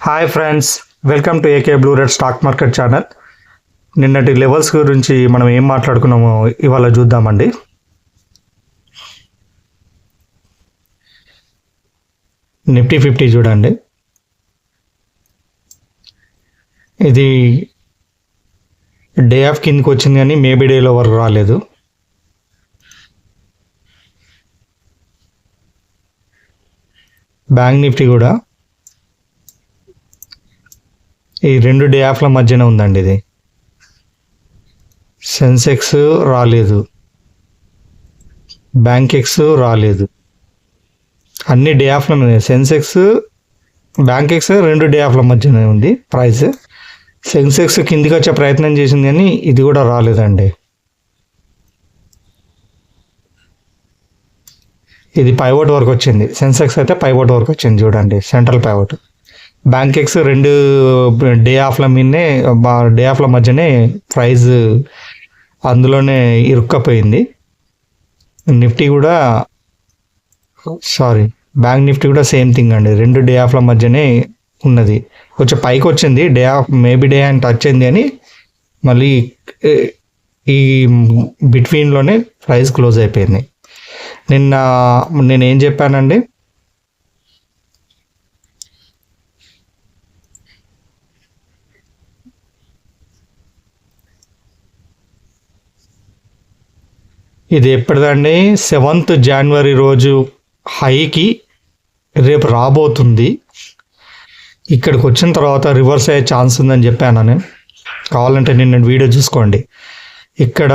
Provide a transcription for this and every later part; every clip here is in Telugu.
Hi friends, welcome to AK blue red stock market channel. నిన్నటి లెవెల్స్ గురించి మనం ఏం మాట్లాడుకున్నామో ఇవాళ చూద్దామండి. నిఫ్టీ 50 చూడండి, ఇది డే ఆఫ్ కిందకి వచ్చింది కానీ మేబీ డేలో వరకు రాలేదు. బ్యాంక్ నిఫ్టీ కూడా ఈ రెండు డే ఆఫ్ల మధ్యన ఉందండి. ఇది సెన్సెక్స్ రాలేదు, బ్యాంక్ ఎక్స్ రాలేదు, అన్ని డే ఆఫ్ల మీద. సెన్సెక్స్ బ్యాంక్ ఎక్స్ రెండు డే ఆఫ్ల మధ్యన ఉంది ప్రైస్. సెన్సెక్స్ కిందికి వచ్చే ప్రయత్నం చేసింది కానీ ఇది కూడా రాలేదండి. ఇది పైవోట్ వరకు వచ్చింది, సెన్సెక్స్ అయితే పైవోట్ వరకు వచ్చింది చూడండి, సెంట్రల్ పైవోట్. బ్యాంక్ ఎక్స్ రెండు డే ఆఫ్ల మీదనే, డే ఆఫ్ల మధ్యనే ప్రైజ్ అందులోనే ఇరుక్కపోయింది. నిఫ్టీ కూడా బ్యాంక్ నిఫ్టీ కూడా సేమ్ థింగ్ అండి, రెండు డే ఆఫ్ల మధ్యనే ఉన్నది. కొంచెం పైకి వచ్చింది, డే ఆఫ్ మేబీ డే అని టచ్ అయింది అని మళ్ళీ ఈ బిట్వీన్లోనే ప్రైస్ క్లోజ్ అయిపోయింది. నేనేం చెప్పానండి, ఇది ఎప్పటిదండి, 7th January రోజు హైకి రేపు రాబోతుంది. ఇక్కడికి వచ్చిన తర్వాత రివర్స్ అయ్యే ఛాన్స్ ఉందని చెప్పాను నేను. కావాలంటే నిన్న వీడియో చూసుకోండి, ఇక్కడ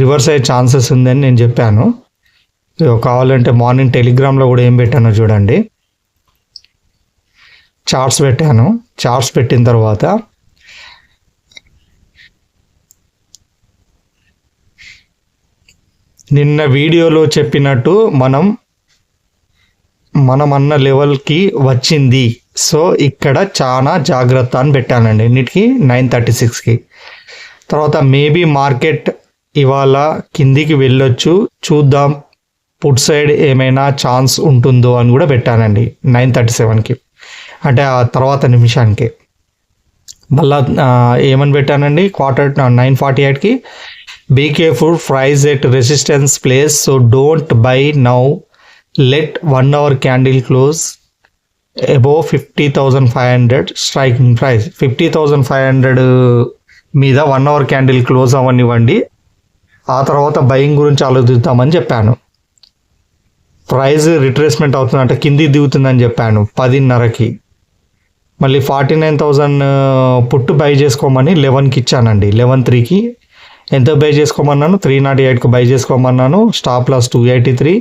రివర్స్ అయ్యే ఛాన్సెస్ ఉందని నేను చెప్పాను. కావాలంటే మార్నింగ్ టెలిగ్రామ్లో కూడా ఏం పెట్టానో చూడండి, చార్ట్స్ పెట్టాను. చార్ట్స్ పెట్టిన తర్వాత నిన్న వీడియోలో చెప్పినట్టు మనం అన్న లెవెల్కి వచ్చింది. సో ఇక్కడ చాలా జాగ్రత్త అని పెట్టానండి ఎన్నిటికి, 9:36కి. తర్వాత మేబీ మార్కెట్ ఇవాళ కిందికి వెళ్ళొచ్చు, చూద్దాం పుట్ సైడ్ ఏమైనా ఛాన్స్ ఉంటుందో అని కూడా పెట్టానండి 9:37కి, అంటే ఆ తర్వాత నిమిషానికి. మళ్ళా ఏమని పెట్టానండి, 9:48కి be careful, price at resistance place, so don't buy now, let 1 hour candle close above 50,500 striking price. 50,500 మీద 1 hour క్యాండిల్ క్లోజ్ అవ్వనివ్వండి, ఆ తర్వాత బయింగ్ గురించి ఆలోచిద్దామని చెప్పాను. ప్రైస్ రిట్రేస్మెంట్ అవుతుందంటే కింది దిగుతుందని చెప్పాను 10:30కి. మళ్ళీ 49,000 పుట్టు బై చేసుకోమని 11కి ఇచ్చానండి. 11:03కి ఎంత బై చేసుకోమన్నాను, 308కి బై చేసుకోమన్నాను. స్టాప్ లాస్ 283,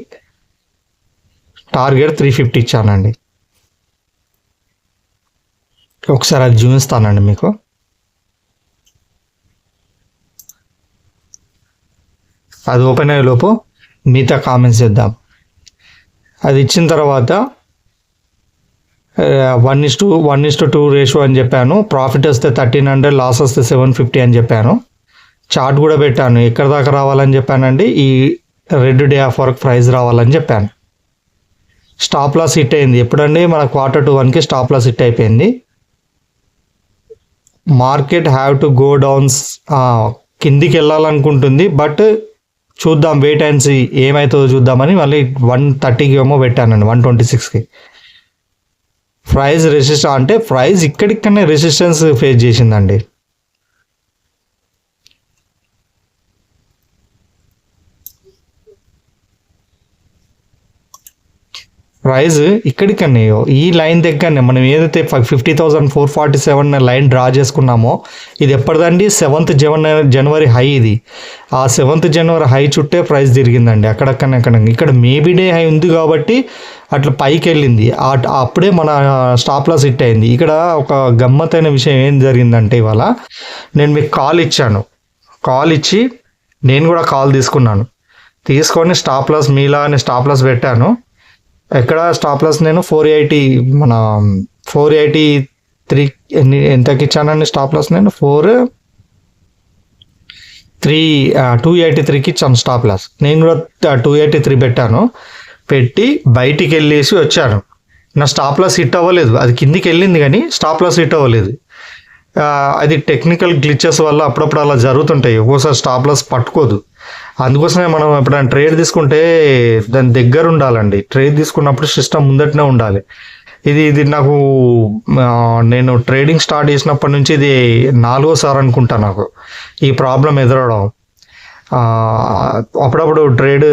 టార్గెట్ 350 ఇచ్చానండి. ఒకసారి అది చూపిస్తానండి మీకు. అది ఓపెన్ అయ్యే లోపు మిగతా కామెంట్స్ చేద్దాం. అది ఇచ్చిన తర్వాత 1:2 రేషియో అని చెప్పాను. ప్రాఫిట్ వస్తే 1300, లాస్ వస్తే 750 అని చెప్పాను. చార్ట్ కూడా పెట్టాను, ఎక్కడ దాకా రావాలని చెప్పానండి, ఈ రెడ్ డే ఆఫ్ వరకు ప్రైస్ రావాలని చెప్పాను. స్టాప్ లాస్ హిట్ అయింది ఎప్పుడండి, మన Q1కి స్టాప్ లాస్ హిట్ అయిపోయింది. Market have to go downs, కిందికి వెళ్ళాలనుకుంటుంది, బట్ చూద్దాం, వెయిట్ అండ్ సీ ఏమవుతుందో చూద్దామని మళ్ళీ 1:30కి ఏమో పెట్టానండి, 1:26కి. ప్రైస్ అంటే ప్రైస్ ఇక్కడికనే రెసిస్టెన్స్ ఫేస్ చేసిందండి. ప్రైజ్ ఇక్కడికనే ఈ లైన్ దగ్గరనే మనం ఏదైతే 50,447 లైన్ డ్రా చేసుకున్నామో, ఇది ఎప్పటిదండి, 7th January హై. ఇది ఆ 7th January హై చుట్టే ప్రైస్ తిరిగిందండి అక్కడక్కడనే. ఇక్కడ మేబీ డే హై ఉంది కాబట్టి అట్లా పైకి వెళ్ళింది, అప్పుడే మన స్టాప్ లాస్ హిట్ అయింది. ఇక్కడ ఒక గమ్మత్తైన విషయం ఏం జరిగిందంటే, ఇవాళ నేను మీకు కాల్ ఇచ్చాను, కాల్ ఇచ్చి నేను కూడా కాల్ తీసుకొని స్టాప్ లాస్ మీలానే స్టాప్ లాస్ పెట్టాను. ఎక్కడ స్టాప్ లాస్ నేను 483 ఎంతకి ఇచ్చానండి స్టాప్ లాస్, నేను 283కి ఇచ్చాను స్టాప్ లాస్. నేను కూడా 283 పెట్టాను. పెట్టి బయటికి వెళ్ళేసి వచ్చాను. నా స్టాప్ లాస్ హిట్ అవ్వలేదు, అది కిందికి వెళ్ళింది కానీ స్టాప్ లాస్ హిట్ అవ్వలేదు. అది టెక్నికల్ గ్లిచెస్ వల్ల అప్పుడప్పుడు అలా జరుగుతుంటాయి, ఒక్కోసారి స్టాప్ లాస్ పట్టుకోదు. అందుకోసమే మనం ఎప్పుడైనా ట్రేడ్ తీసుకుంటే దాని దగ్గర ఉండాలండి. ట్రేడ్ తీసుకున్నప్పుడు సిస్టమ్ ముందటనే ఉండాలి. ఇది నాకు నేను ట్రేడింగ్ స్టార్ట్ చేసినప్పటి నుంచి ఇది 4వ సారి అనుకుంటా నాకు ఈ ప్రాబ్లం ఎదురవడం. అప్పుడప్పుడు ట్రేడ్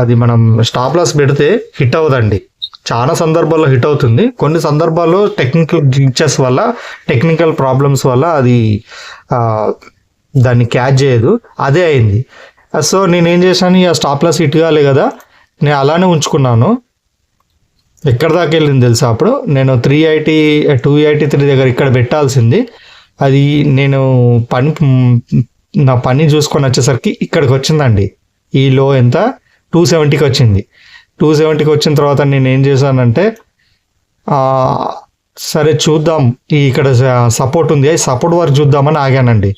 అది మనం స్టాప్ లాస్ పెడితే హిట్ అవ్వదండి. చాలా సందర్భాల్లో హిట్ అవుతుంది, కొన్ని సందర్భాల్లో టెక్నికల్ గ్లిచెస్ వల్ల, టెక్నికల్ ప్రాబ్లమ్స్ వల్ల అది దాన్ని క్యాచ్ చేయదు. అదే అయింది. సో నేనేం చేశాను, ఇక స్టాప్ లాస్ హిట్ కాలే కదా, నేను అలానే ఉంచుకున్నాను. ఎక్కడ దాకా వెళ్ళింది తెలుసా, అప్పుడు నేను 283 దగ్గర ఇక్కడ పెట్టాల్సింది, అది నేను నా పని చూసుకొని వచ్చేసరికి ఇక్కడికి వచ్చిందండి. ఈ లో ఎంత 270కి వచ్చింది. 270కి వచ్చిన తర్వాత నేను ఏం చేశానంటే సరే చూద్దాం, ఇక్కడ సపోర్ట్ ఉంది, సపోర్ట్ వరకు చూద్దామని ఆగానండి.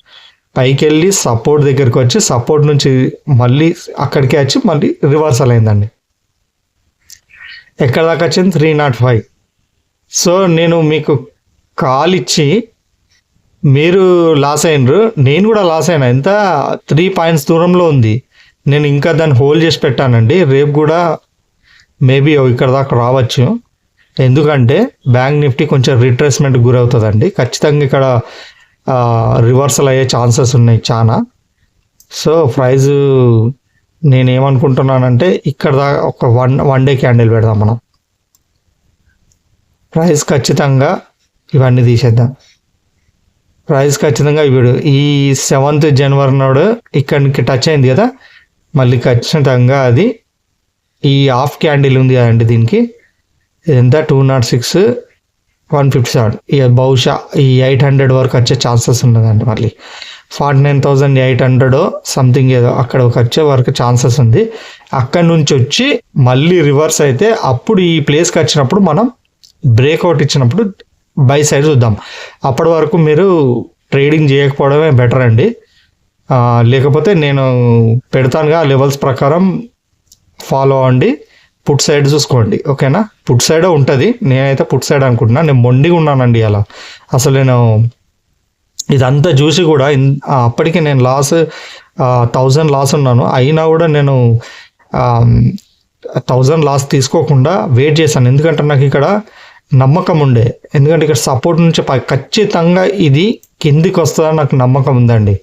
పైకి వెళ్ళి సపోర్ట్ దగ్గరికి వచ్చి సపోర్ట్ నుంచి మళ్ళీ అక్కడికే వచ్చి మళ్ళీ రివర్సల్ అయిందండి. ఎక్కడ దాకా వచ్చింది 305. సో నేను మీకు కాల్ ఇచ్చి మీరు లాస్ అయినరు, నేను కూడా లాస్ అయినా. ఎంత 3 పాయింట్స్ దూరంలో ఉంది. నేను ఇంకా దాన్ని హోల్డ్ చేసి పెట్టానండి. రేపు కూడా మేబీ ఇక్కడ దాకా రావచ్చు, ఎందుకంటే బ్యాంక్ నిఫ్టీ కొంచెం రిట్రేస్మెంట్ గురవుతుందండి. ఖచ్చితంగా ఇక్కడ రివర్సల్ అయ్యే ఛాన్సెస్ ఉన్నాయి చాలా. సో ప్రైజ్ నేనేమనుకుంటున్నానంటే ఇక్కడ దాకా ఒక వన్ డే క్యాండిల్ పెడదాం మనం. ప్రైస్ ఖచ్చితంగా ఇవన్నీ తీసేద్దాం. ప్రైస్ ఖచ్చితంగా ఇప్పుడు ఈ 7th జనవరి నాడు ఇక్కడికి టచ్ అయింది కదా, మళ్ళీ ఖచ్చితంగా అది ఈ హాఫ్ క్యాండిల్ ఉంది కదండి, దీనికి ఎంత 206 157, ఇక బహుశా ఈ 800 వరకు వచ్చే ఛాన్సెస్ ఉన్నదండి. మళ్ళీ 49,800 సంథింగ్ ఏదో అక్కడ వచ్చే వరకు ఛాన్సెస్ ఉంది. అక్కడ నుంచి వచ్చి మళ్ళీ రివర్స్ అయితే అప్పుడు ఈ ప్లేస్కి వచ్చినప్పుడు మనం బ్రేక్అవుట్ ఇచ్చినప్పుడు బై సైడ్ చూద్దాం. అప్పటి వరకు మీరు ట్రేడింగ్ చేయకపోవడమే బెటర్ అండి. లేకపోతే నేను పెడతానుగా లెవెల్స్ ప్రకారం ఫాలో అవ్వండి. పుట్ సైడ్ చూసుకోండి, ఓకేనా? పుట్ సైడ్ ఉంటుంది, నేనైతే పుట్ సైడ్ అనుకుంటున్నా. నేను మొండిగా ఉన్నానండి అలా. అసలు నేను ఇదంతా చూసి కూడా అప్పటికి నేను 1000 లాస్ ఉన్నాను. అయినా కూడా నేను 1000 లాస్ తీసుకోకుండా వెయిట్ చేశాను, ఎందుకంటే నాకు ఇక్కడ నమ్మకం ఉండే. ఎందుకంటే ఇక్కడ సపోర్ట్ నుంచి ఖచ్చితంగా ఇది కిందికి వస్తుందని నాకు నమ్మకం ఉందండి.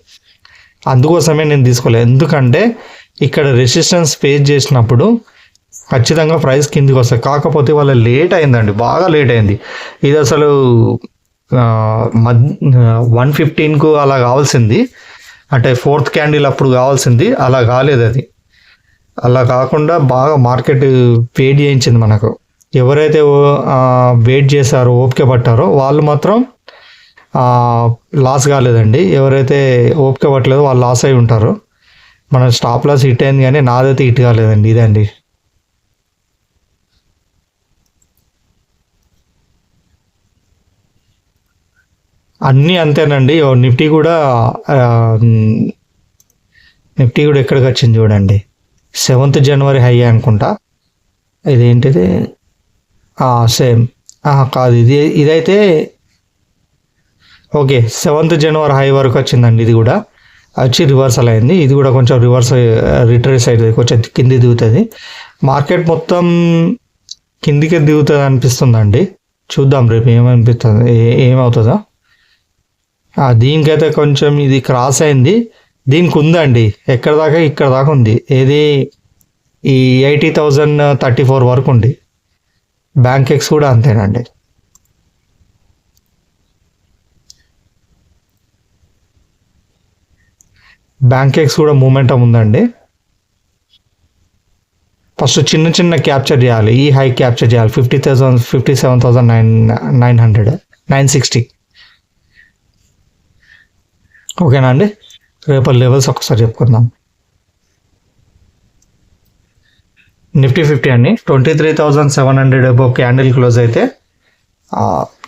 అందుకోసమే నేను తీసుకోలేదు. ఎందుకంటే ఇక్కడ రెసిస్టెన్స్ ఫేస్ చేసినప్పుడు ఖచ్చితంగా ప్రైస్ కిందికి వస్తుంది. కాకపోతే వాళ్ళ లేట్ అయిందండి, బాగా లేట్ అయింది. ఇది అసలు 115కు అలా కావాల్సింది, అంటే 4th క్యాండిల్ అప్పుడు కావాల్సింది, అలా కాలేదు. అది అలా కాకుండా బాగా మార్కెట్ వెయిట్ చేయించింది మనకు. ఎవరైతే వెయిట్ చేశారో, ఓపిక పట్టారో వాళ్ళు మాత్రం లాస్ కాలేదండి. ఎవరైతే ఓపిక పట్టలేదో వాళ్ళు లాస్ అయి ఉంటారు. మన స్టాప్ లాస్ హిట్ అయింది కానీ నాదైతే హిట్ కాలేదండి. ఇదండి. అన్నీ అంతేనండి. నిఫ్టీ కూడా ఎక్కడికి వచ్చింది చూడండి, 7th జనవరి హై అనుకుంటా. ఇదేంటిది సేమ్ కాదు, ఇదైతే ఓకే 7th జనవరి హై వరకు వచ్చిందండి. ఇది కూడా వచ్చి రివర్సల్ అయింది. ఇది కూడా కొంచెం రిట్రేస్ అవుతుంది, కొంచెం కింది దిగుతుంది. మార్కెట్ మొత్తం కిందికి దిగుతుంది అనిపిస్తుందండి. చూద్దాం రేపు ఏమవుతుందో. దీనికైతే కొంచెం ఇది క్రాస్ అయింది. దీనికి ఉందండి ఎక్కడ దాకా, ఇక్కడ దాకా ఉంది. ఏది ఈ 80,034 వరకు ఉంది. బ్యాంక్ ఎక్స్ కూడా అంతేనండి. బ్యాంక్ ఎక్స్ కూడా మూమెంటం ఉందండి. ఫస్ట్ చిన్న క్యాప్చర్ చేయాలి, ఈ హై క్యాప్చర్ చేయాలి. 57,900 960. ఓకేనా అండి? రేపటి లెవెల్స్ ఒకసారి చెప్పుకుందాం. నిఫ్టీ 50 అండి 23,700 అబోవ్ క్యాండిల్ క్లోజ్ అయితే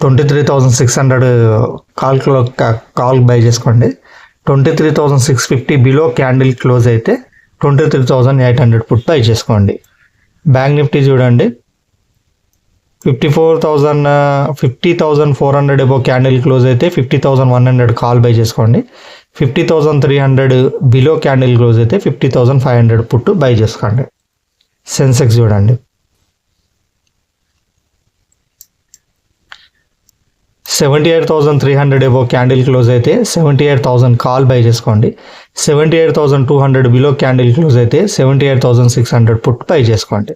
23,600 కాల్ బై చేసుకోండి. 23,650 బిలో క్యాండిల్ క్లోజ్ అయితే 23,800 పుట్ బై చేసుకోండి. బ్యాంక్ నిఫ్టీ చూడండి, 50,400 ఎబో క్యాండిల్ క్లోజ్ అయితే 50,100 కాల్ బై చేసుకోండి. 50,300 బిలో క్యాండిల్ క్లోజ్ అయితే 50,500 పుట్టు బై చేసుకోండి. సెన్సెక్స్ చూడండి, 78,300 ఎబో క్యాండిల్ క్లోజ్ అయితే 78,000 కాల్ బై చేసుకోండి. 78,200 బిలో క్యాండిల్ క్లోజ్ అయితే 78,600 పుట్ బై చేసుకోండి.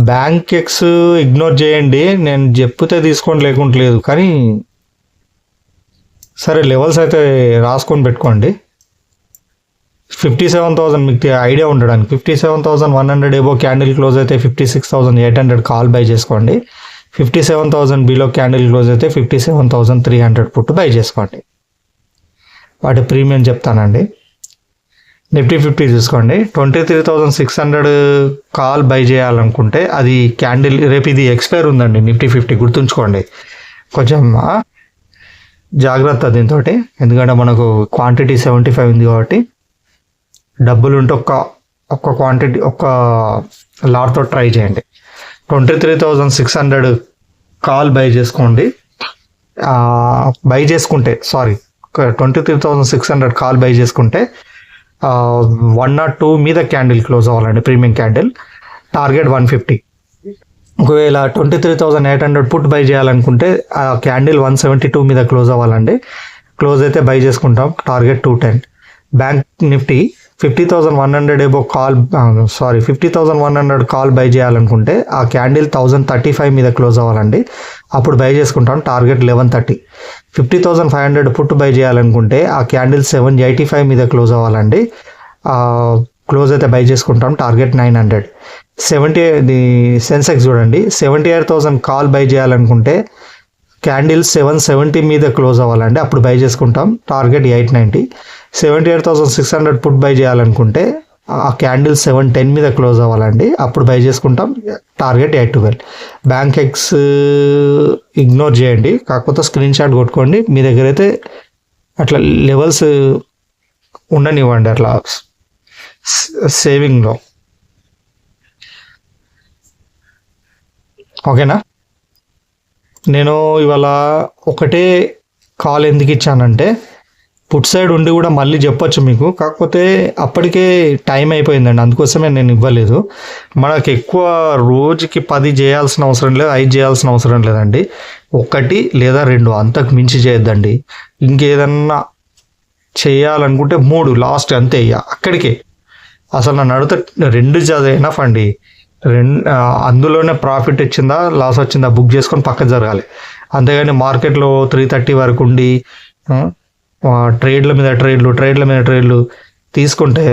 బ్యాంక్ ఎక్స్ ఇగ్నోర్ చేయండి, నేను చెప్తే తీసుకోండి లేకుంటే లేదు, కానీ సరే లెవెల్స్ అయితే రాసుకొని పెట్టుకోండి. 57,000 మీకు ఐడియా ఉండడానికి 57,100 ఎబో క్యాండిల్ క్లోజ్ అయితే 56,800 కాల్ బై చేసుకోండి. 57,000 బిలో క్యాండిల్ క్లోజ్ అయితే 57,300 పుట్టు బై చేసుకోండి. వాటి ప్రీమియం చెప్తానండి. నిఫ్టీ 50 చూసుకోండి, 23,600 కాల్ బై చేయాలనుకుంటే అది క్యాండిల్ రేపు ఇది ఎక్స్పైర్ ఉందండి. నిఫ్టీ 50 గుర్తుంచుకోండి, కొంచెం జాగ్రత్త దీంతో, ఎందుకంటే మనకు క్వాంటిటీ 75 ఉంది కాబట్టి డబ్బులు ఉంటే ఒక్క క్వాంటిటీ ఒక్క లాట్తో ట్రై చేయండి. 23,600 కాల్ బై చేసుకోండి. 23,600 కాల్ బై చేసుకుంటే 102 మీద క్యాండిల్ క్లోజ్ అవ్వాలండి, ప్రీమియం క్యాండిల్. టార్గెట్ 150. ఒకవేళ 23,800 పుట్ బై చేయాలనుకుంటే ఆ క్యాండిల్ 172 మీద క్లోజ్ అవ్వాలండి. క్లోజ్ అయితే బై చేసుకుంటాం, target 210. Bank Nifty 50,100 above 50,100 call by చేయాలనుకుంటే ఆ క్యాండిల్ 1,035 మీద క్లోజ్ అవ్వాలండి, అప్పుడు బై చేసుకుంటాం, టార్గెట్ 1130. 50,500 పుట్ బై చేయాలనుకుంటే ఆ క్యాండిల్ 785 మీద క్లోజ్ అవ్వాలండి, క్లోజ్ అయితే బై చేసుకుంటాం, టార్గెట్ 900. సెన్సెక్స్ చూడండి, 78,000 కాల్ బై చేయాలనుకుంటే క్యాండిల్ 770 మీద క్లోజ్ అవ్వాలండి, అప్పుడు బై చేసుకుంటాం, టార్గెట్ 890. 78,600 పుట్ బై చేయాలనుకుంటే ఆ క్యాండిల్ 710 మీద క్లోజ్ అవ్వాలండి, అప్పుడు బై చేసుకుంటాం, టార్గెట్ 812. బ్యాంక్ ఎక్స్ ఇగ్నోర్ చేయండి, కాకపోతే స్క్రీన్ షాట్ కొట్టుకోండి. మీ దగ్గర అయితే అట్లా లెవెల్స్ ఉండనివ్వండి, అట్లా సేవింగ్లో, ఓకేనా. నేను ఇవాళ ఒకటే కాల్ ఎందుకు ఇచ్చానంటే పుట్ సైడ్ ఉండి కూడా మళ్ళీ చెప్పొచ్చు మీకు, కాకపోతే అప్పటికే టైం అయిపోయిందండి, అందుకోసమే నేను ఇవ్వలేదు. మనకు ఎక్కువ రోజుకి 10 చేయాల్సిన అవసరం లేదు, 5 చేయాల్సిన అవసరం లేదండి, 1 లేదా 2 అంతకు మించి చేయొద్దండి. ఇంకేదన్నా చేయాలనుకుంటే 3 లాస్ట్, అంతే. అక్కడికే అసలు నన్ను అడిగితే 2 చదివినా ఫండి, అందులోనే ప్రాఫిట్ వచ్చిందా లాస్ వచ్చిందా బుక్ చేసుకొని పక్కకు జరగాలి. అంతేగాని మార్కెట్లో 330 వరకు ఉండి ట్రేడ్ల మీద ట్రేడ్లు తీసుకుంటే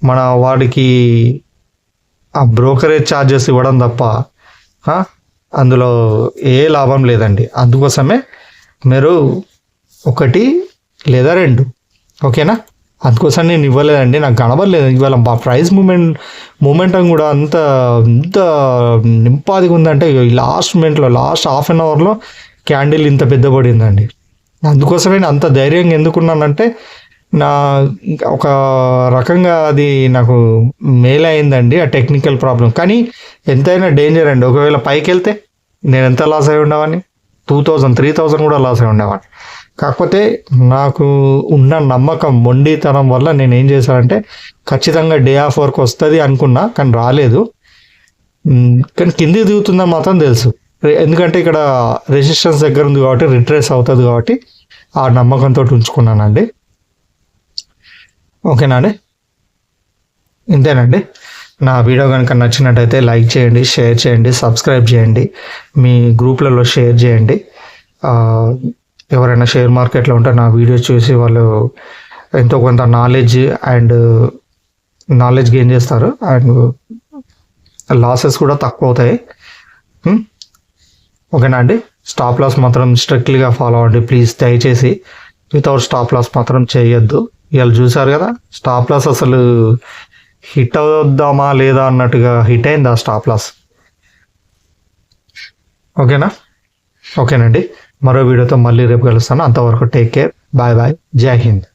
మన వాడికి ఆ బ్రోకరేజ్ ఛార్జెస్ ఇవ్వడం తప్ప అందులో ఏ లాభం లేదండి. అందుకోసమే మీరు 1 లేదా 2, ఓకేనా. అందుకోసం నేను ఇవ్వలేదండి, నాకు కనబడలేదు ఇవాళ ప్రైస్ మూమెంటం కూడా అంత నింపాదిగా ఉందంటే లాస్ట్ మినిట్లో లాస్ట్ హాఫ్ అన్ అవర్లో క్యాండిల్ ఇంత పెద్ద పడిందండి. అందుకోసమే అంత ధైర్యంగా ఎందుకున్నానంటే నా ఒక రకంగా అది నాకు మేలు అయిందండి ఆ టెక్నికల్ ప్రాబ్లం. కానీ ఎంతైనా డేంజర్ అండి, ఒకవేళ పైకి వెళ్తే నేను ఎంత లాస్ అయి ఉండేవాడిని, 2,000 3,000 కూడా లాస్ అయి ఉండేవాడిని. కాకపోతే నాకు ఉన్న నమ్మకం మొండితనం వల్ల నేను ఏం చేశానంటే ఖచ్చితంగా డే ఆఫ్ వర్క్ వస్తుంది అనుకున్నా, కానీ రాలేదు. కానీ కిందికి దిగుతుందని మాత్రం తెలుసు, ఎందుకంటే ఇక్కడ రెసిస్టెన్స్ దగ్గర ఉంది కాబట్టి రిట్రేస్ అవుతుంది కాబట్టి ఆ నమ్మకంతో ఉంచుకున్నానండి. ఓకేనా అండి, ఇంతేనండి. నా వీడియో కనుక నచ్చినట్టయితే లైక్ చేయండి, షేర్ చేయండి, సబ్స్క్రైబ్ చేయండి, మీ గ్రూప్లలో షేర్ చేయండి. ఎవరైనా షేర్ మార్కెట్లో ఉంటే నా వీడియో చూసి వాళ్ళు ఎంతో కొంత నాలెడ్జ్ గెయిన్ చేస్తారు అండ్ లాసెస్ కూడా తక్కువ అవుతాయి. ఓకేనా అండి. స్టాప్ లాస్ మాత్రం స్ట్రిక్ట్లీగా ఫాలో అవ్వండి ప్లీజ్, దయచేసి వితౌట్ స్టాప్ లాస్ మాత్రం చేయొద్దు. ఇవాళ చూసారు కదా స్టాప్ లాస్ అసలు హిట్ అవుద్దామా లేదా అన్నట్టుగా హిట్ అయింది ఆ స్టాప్ లాస్. ఓకేనండి. మరో వీడియోతో మళ్ళీ రేపు కలుస్తాను. అంతవరకు టేక్ కేర్, బాయ్ బాయ్, జై హింద్.